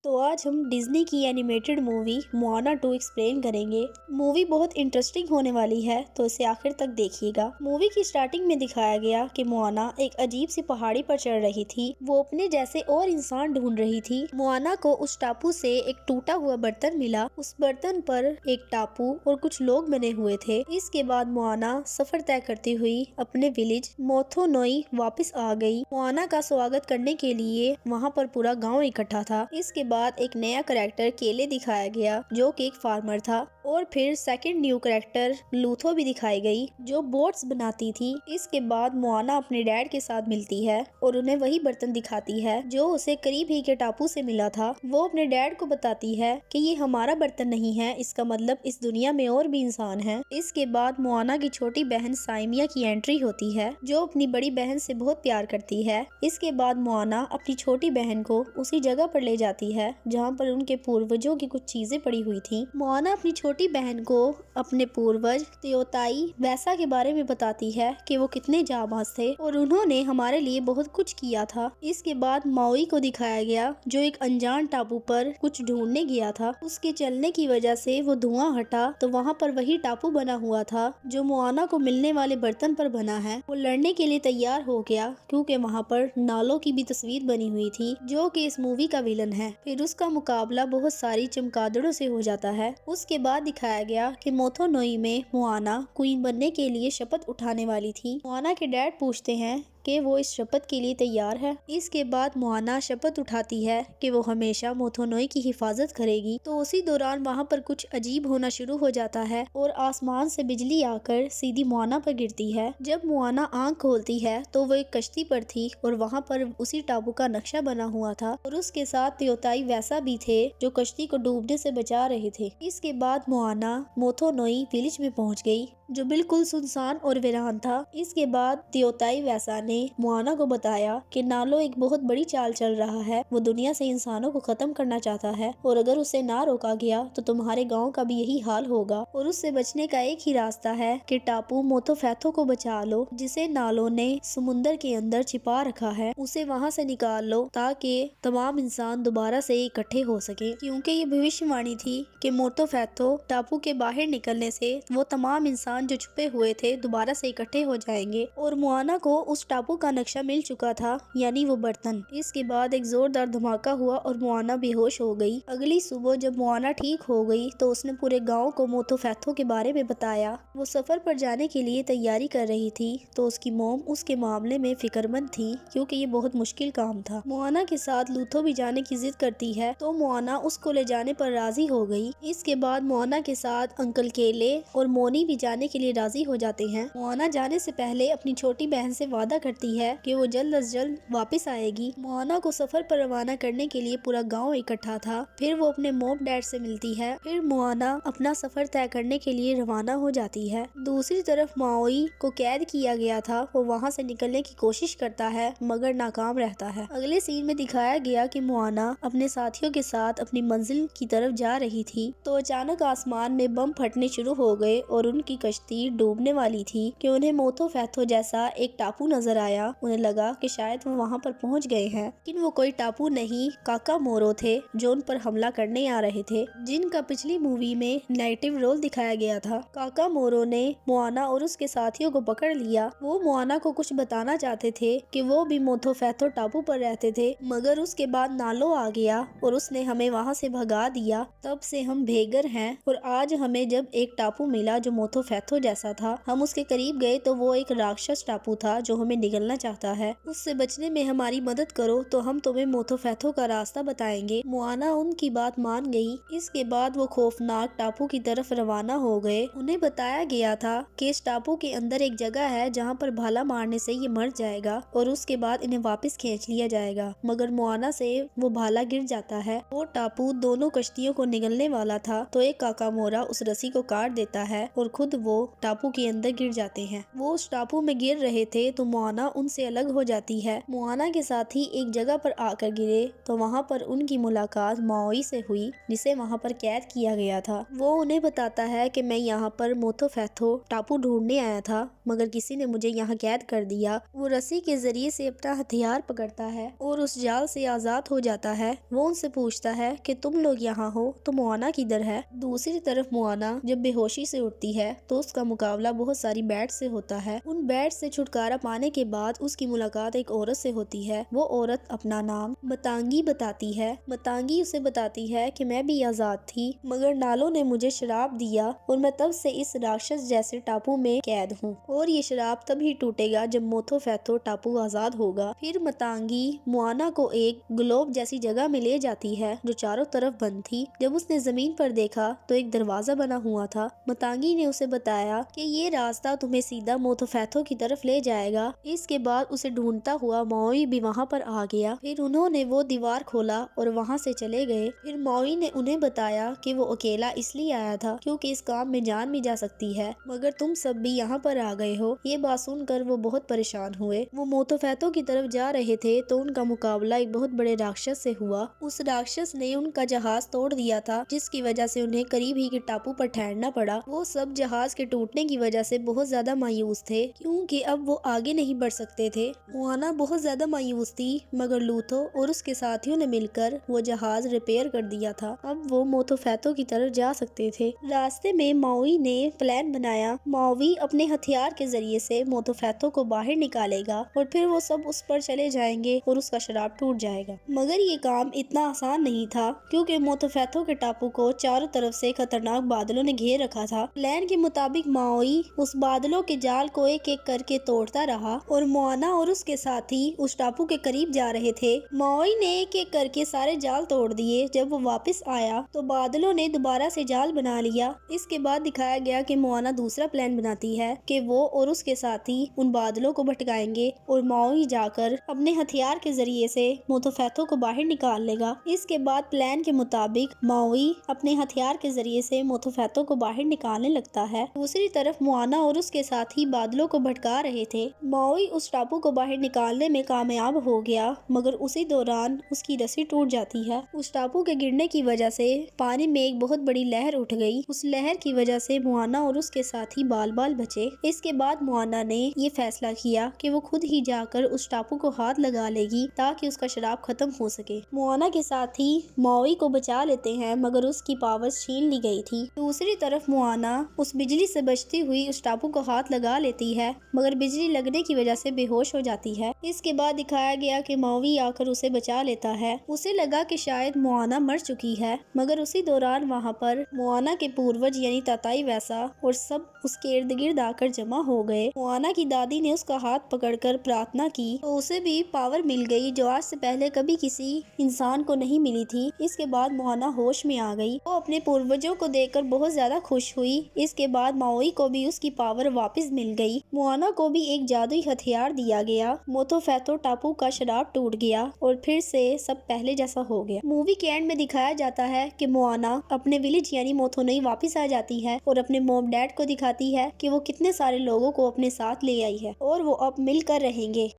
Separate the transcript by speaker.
Speaker 1: तो आज हम डिज्नी की एनिमेटेड मूवी मोआना 2 एक्सप्लेन करेंगे। मूवी बहुत इंटरेस्टिंग होने वाली है, तो इसे आखिर तक देखिएगा। मूवी की स्टार्टिंग में दिखाया गया कि मोआना एक अजीब सी पहाड़ी पर चढ़ रही थी। वो अपने जैसे और इंसान ढूंढ रही थी। मोआना को उस टापू से एक टूटा हुआ बर्तन मिला। उस बर्तन पर एक टापू और कुछ लोग बने हुए थे। इसके बाद मोआना सफर तय करती हुई अपने विलेज मोथोनोई वापस आ गई। मोआना का स्वागत करने के लिए वहाँ पर पूरा गाँव इकट्ठा था। इसके बाद एक नया कैरेक्टर केले दिखाया गया, जो कि एक फार्मर था। और फिर सेकंड न्यू कैरेक्टर लूथो भी दिखाई गई, जो बोट्स बनाती थी। इसके बाद मोआना अपने डैड के साथ मिलती है और उन्हें वही बर्तन दिखाती है जो उसे करीब ही के टापू से मिला था। वो अपने डैड को बताती है कि ये हमारा बर्तन नहीं है, इसका मतलब इस दुनिया में और भी इंसान हैं। इसके बाद मोआना की छोटी बहन साइमिया की एंट्री होती है, जो अपनी बड़ी बहन से बहुत प्यार करती है। इसके बाद मोआना अपनी छोटी बहन को उसी जगह पर ले जाती है जहाँ पर उनके पूर्वजों की कुछ चीजें पड़ी हुई थी। मोआना अपनी छोटी बहन को अपने पूर्वज त्योताई वैसा के बारे में बताती है कि वो कितने जाबाज थे और उन्होंने हमारे लिए बहुत कुछ किया था। इसके बाद माओई को दिखाया गया, जो एक अनजान टापू पर कुछ ढूंढने गया था। उसके चलने की वजह से वो धुआं हटा तो वहाँ पर वही टापू बना हुआ था जो मोआना को मिलने वाले बर्तन पर बना है। वो लड़ने के लिए तैयार हो गया क्योंकि वहाँ पर नालो की भी तस्वीर बनी हुई थी, जो कि इस मूवी का विलन है। फिर उसका मुकाबला बहुत सारी चमगादड़ों से हो जाता है। उसके बाद दिखाया गया कि मोथोनोई में मोआना क्वीन बनने के लिए शपथ उठाने वाली थी। मोआना के डैड पूछते हैं कि वो इस शपथ के लिए तैयार है। इसके बाद मोआना शपथ उठाती है कि वो हमेशा मोथोनोई की हिफाजत करेगी। तो उसी दौरान वहाँ पर कुछ अजीब होना शुरू हो जाता है और आसमान से बिजली आकर सीधी मोआना पर गिरती है। जब मोआना आंख खोलती है तो वो एक कश्ती पर थी और वहाँ पर उसी टापू का नक्शा बना हुआ था और उसके साथ त्योताई वैसा भी थे जो कश्ती को डूबने से बचा रहे थे। इसके बाद मोआना मोथोनोई विलेज में पहुँच गई, जो बिल्कुल सुनसान और वीरान था। इसके बाद त्योताई वैसा ने मोआना को बताया कि नालो एक बहुत बड़ी चाल चल रहा है। वो दुनिया से इंसानों को खत्म करना चाहता है और अगर उसे ना रोका गया तो तुम्हारे गांव का भी यही हाल होगा और उससे बचने का एक ही रास्ता है कि टापू मोथोफैथो को बचा लो, जिसे नालो ने समुंदर के अंदर छिपा रखा है। उसे वहाँ से निकाल लो ताकि तमाम इंसान दोबारा से इकट्ठे हो सके, क्योंकि ये भविष्यवाणी थी कि मोथोफैथो टापू के बाहर निकलने से वो तमाम इंसान जो छुपे हुए थे दोबारा से इकट्ठे हो जाएंगे। और मोआना को उस टापू का नक्शा मिल चुका था, यानी वो बर्तन। इसके बाद एक जोरदार धमाका हुआ और मोआना बेहोश हो गई। अगली सुबह जब मोआना ठीक हो गई तो उसने पूरे गांव को मोथोफैथो के बारे में बताया। वो सफर पर जाने के लिए तैयारी कर रही थी तो उसकी मॉम उसके मामले में फिक्रमंद थी, क्योंकि ये बहुत मुश्किल काम था। मोआना के साथ लूथो भी जाने की जिद करती है तो मोआना उसको ले जाने पर राजी हो गई। इसके बाद मोआना के साथ अंकल केले और मोनी भी जाने के लिए राजी हो जाते हैं। मोआना जाने से पहले अपनी छोटी बहन से वादा करती है कि वो जल्द अज जल्द वापस आएगी। मोआना को सफर पर रवाना करने के लिए पूरा गांव इकट्ठा था। फिर वो अपने मॉम डैड से मिलती है। फिर मोआना अपना सफर तय करने के लिए रवाना हो जाती है। दूसरी तरफ माओई को कैद किया गया था, वो वहाँ से निकलने की कोशिश करता है मगर नाकाम रहता है। अगले सीन में दिखाया गया कि मोआना अपने साथियों के साथ अपनी मंजिल की तरफ जा रही थी तो अचानक आसमान में बम फटने शुरू हो गए और उनकी कश्ती डूबने वाली थी कि उन्हें मोथोफैथो जैसा एक टापू नजर आया। उन्हें लगा कि शायद वो वहाँ पर पहुँच गए हैं, लेकिन वो कोई टापू नहीं काकामोरो थे जो उन पर हमला करने आ रहे थे, जिनका पिछली मूवी में नेगेटिव रोल दिखाया गया था। काकामोरो ने मोआना और उसके साथियों को पकड़ लिया। वो मोआना को कुछ बताना चाहते थे कि वो भी मोथोफैथो टापू पर रहते थे, मगर उसके बाद नालो आ गया और उसने हमें वहाँ से भगा दिया। तब से हम बेघर हैं और आज हमें जब एक टापू मिला जो मोथोफैथो जैसा था, हम उसके करीब गए तो वो एक राक्षस टापू था जो हमें निगलना चाहता है। उससे बचने में हमारी मदद करो तो हम तुम्हें मोथोफैथो का रास्ता बताएंगे। मोआना उनकी बात मान गई। इसके बाद वो खौफनाक टापू की तरफ रवाना हो गए। उन्हें बताया गया था कि इस टापू के अंदर एक जगह है जहाँ पर भाला मारने से ये मर जाएगा और उसके बाद इन्हें वापस खींच लिया जाएगा, मगर मोआना से वो भाला गिर जाता है। वो टापू दोनों कश्तियों को निगलने वाला था तो एक काकामोरा उस रस्सी को काट देता है और खुद वो टापू के अंदर गिर जाते हैं। वो उस टापू में गिर रहे थे तो मोआना मोआना उनसे अलग हो जाती है। मोआना के साथी एक जगह पर आकर गिरे तो वहाँ पर उनकी मुलाकात माओई से हुई, जिसे वहाँ पर कैद किया गया था। वो उन्हें बताता है कि मैं यहाँ पर मोथोफैथो टापू ढूंढने आया था, मगर किसी ने मुझे यहाँ कैद कर दिया। वो रस्सी के जरिए से अपना हथियार पकड़ता है और उस जाल से आजाद हो जाता है। वो उनसे पूछता है कि तुम लोग यहाँ हो तो मोआना किधर है। दूसरी तरफ मोआना जब बेहोशी से उठती है तो उसका मुकाबला बहुत सारी बैट से होता है। उन बैट से छुटकारा पाने के बाद उसकी मुलाकात एक औरत से होती है। वो औरत अपना नाम मतांगी बताती है। मतांगी उसे बताती है कि मैं भी आजाद थी, मगर नालो ने मुझे शराब दिया और मैं तब से इस राक्षस जैसे टापू में कैद हूँ, और ये शराब तभी टूटेगा जब मोथोफैथो टापू आजाद होगा। फिर मतांगी मोआना को एक ग्लोब जैसी जगह में ले जाती है जो चारों तरफ बंद थी। जब उसने जमीन पर देखा तो एक दरवाजा बना हुआ था। मतांगी ने उसे बताया कि ये रास्ता तुम्हें सीधा मोथोफैथो की तरफ ले जाएगा। इसके बाद उसे ढूंढता हुआ माओई भी वहाँ पर आ गया। फिर उन्होंने वो दीवार खोला और वहाँ से चले गए। फिर माओई ने उन्हें बताया कि वो अकेला इसलिए आया था क्योंकि इस काम में जान भी जा सकती है, मगर तुम सब भी यहाँ पर आ गए हो। ये बात सुनकर वो बहुत परेशान हुए। वो मोथोफैथो की तरफ जा रहे थे तो उनका मुकाबला एक बहुत बड़े राक्षस से हुआ। उस राक्षस ने उनका जहाज तोड़ दिया था, जिसकी वजह से उन्हें करीब ही के टापू पर ठहरना पड़ा। वो सब जहाज के टूटने की वजह से बहुत ज्यादा मायूस थे क्योंकि अब वो आगे नहीं बढ़ सकते थे। मोआना बहुत ज्यादा मायूस थी, मगर लूथो और उसके साथियों ने मिलकर वो जहाज रिपेयर कर दिया था। अब वो मोथोफैथो की तरफ जा सकते थे। रास्ते में माओई ने प्लान बनाया। माओई अपने हथियार के जरिए से मोथोफैथो को बाहर निकालेगा और फिर वो सब उस पर चले जाएंगे और उसका शराब टूट जाएगा। मगर ये काम इतना आसान नहीं था क्योंकि मोथोफैथो के टापू को चारों तरफ से खतरनाक बादलों ने घेर रखा था। प्लान के मुताबिक माओई उस बादलों के जाल को एक एक करके तोड़ता रहा और मोआना और उसके साथी उस टापू के करीब जा रहे थे। माओई ने एक एक करके सारे जाल तोड़ दिए। जब वो वापस आया तो बादलों ने दोबारा से जाल बना लिया। इसके बाद दिखाया गया कि मोआना दूसरा प्लान बनाती है कि वो और उसके साथी उन बादलों को भटकाएंगे और माओई जाकर अपने हथियार के जरिए से मोथोफैथो को बाहर निकाल लेगा। इसके बाद प्लान के मुताबिक माओई अपने हथियार के जरिए से मोथोफैथो को बाहर निकालने लगता है। दूसरी तरफ मोआना और उसके साथी बादलों को भटका रहे थे। माओई उस टापू को बाहर निकालने में कामयाब हो गया, मगर उसी दौरान उसकी रस्सी टूट जाती है। उस टापू के गिरने की वजह से पानी में एक बहुत बड़ी लहर उठ गई। उस लहर की वजह से मोआना और उसके साथी बाल बाल बचे। इसके बाद मोआना ने ये फैसला किया कि वो खुद ही जाकर उस टापू को हाथ लगा लेगी ताकि उसका शराब खत्म हो सके। मोआना के साथी माओई को बचा लेते हैं, मगर उसकी पावर्स छीन ली गई थी। दूसरी तरफ मोआना उस बिजली से बचती हुई उस टापू को हाथ लगा लेती है, मगर बिजली लगने की वजह से बेहोश हो जाती है। इसके बाद दिखाया गया कि माओई आकर उसे बचा लेता है। उसे लगा कि शायद मोआना मर चुकी है, मगर उसी दौरान वहाँ पर मोआना के पूर्वज यानी ताताई वैसा और सब उसके इर्द गिर्द आकर जमा हो गए। मोआना की दादी ने उसका हाथ पकड़कर प्रार्थना की तो उसे भी पावर मिल गई जो आज से पहले कभी किसी इंसान को नहीं मिली थी। इसके बाद मोआना होश में आ गई। वो अपने पूर्वजों को देखकर बहुत ज्यादा खुश हुई। इसके बाद माओई को भी उसकी पावर वापस मिल गई। मोआना को भी एक जादुई हथियार दिया गया। मोथोफैथो टापू का शराब टूट गया और फिर से सब पहले जैसा हो गया। मूवी के एंड में दिखाया जाता है कि मोआना अपने विलेज यानी मोथोनई वापस आ जाती है और अपने मॉम डैड को दिखाती है कि वो कितने सारे लोगों को अपने साथ ले आई है और वो अब मिलकर रहेंगे।